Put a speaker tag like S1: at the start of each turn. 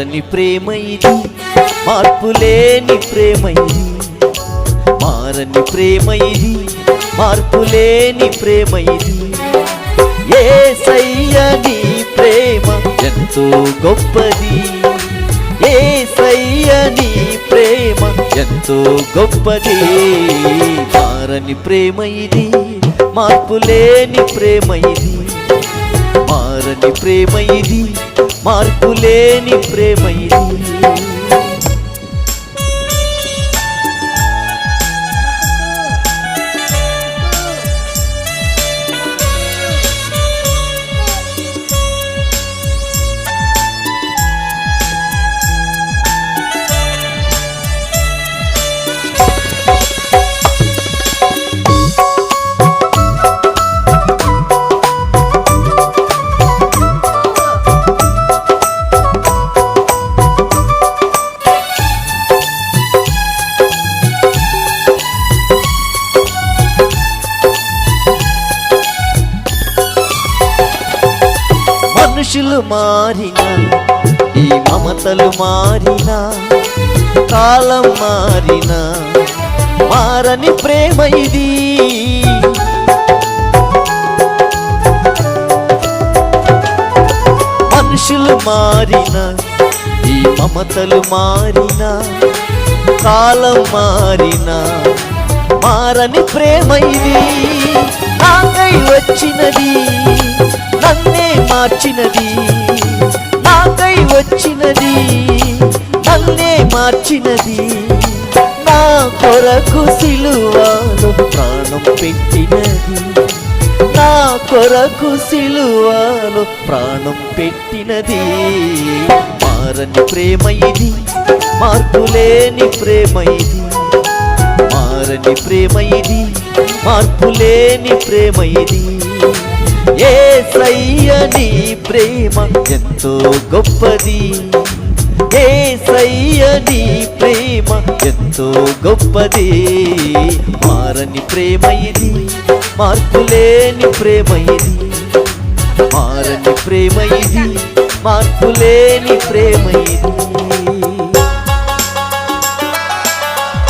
S1: మారని ప్రేమ ఇది, మార్పులేని ప్రేమ ఇది. మారని ప్రేమ ఇది, మార్పులేని ప్రేమ ఇది. యేసయ్య నీ ప్రేమ ఎంతో గొప్పది, యేసయ్య నీ ప్రేమ ఎంతో గొప్పది. మారని ప్రేమ ఇది, మార్పులేని ప్రేమ ఇది. మారని ప్రేమ ఇది, మార్పులేని ప్రేమ ఇది. మనుషులు మారినా, ఈ మమతలు మారినా, కాలం మారినా, మారని ప్రేమ ఇది. మనుషులు మారినా, ఈ మమతలు మారినా, కాలం మారినా, మారని ప్రేమ ఇది. నాకై వచ్చినది, నన్నే మార్చినది, నాకై వచ్చినది, నన్నే మార్చినది. నా కొరకు సిలువలో ప్రాణం పెట్టినది, నా కొరకు సిలువలో ప్రాణం పెట్టినది. మారని ప్రేమ ఇది, మార్పులేని ప్రేమ ఇది. మారని ప్రేమ ఇది, మార్పులేని ప్రేమ ఇది. యేసయ్య నీ ప్రేమ ఎంతో గొప్పది, యేసయ్య నీ ప్రేమ ఎంతో గొప్పది. మారని ప్రేమ ఇది, మార్పులేని ప్రేమ ఇది. మారని ప్రేమ ఇది, మార్పులేని ప్రేమ ఇది.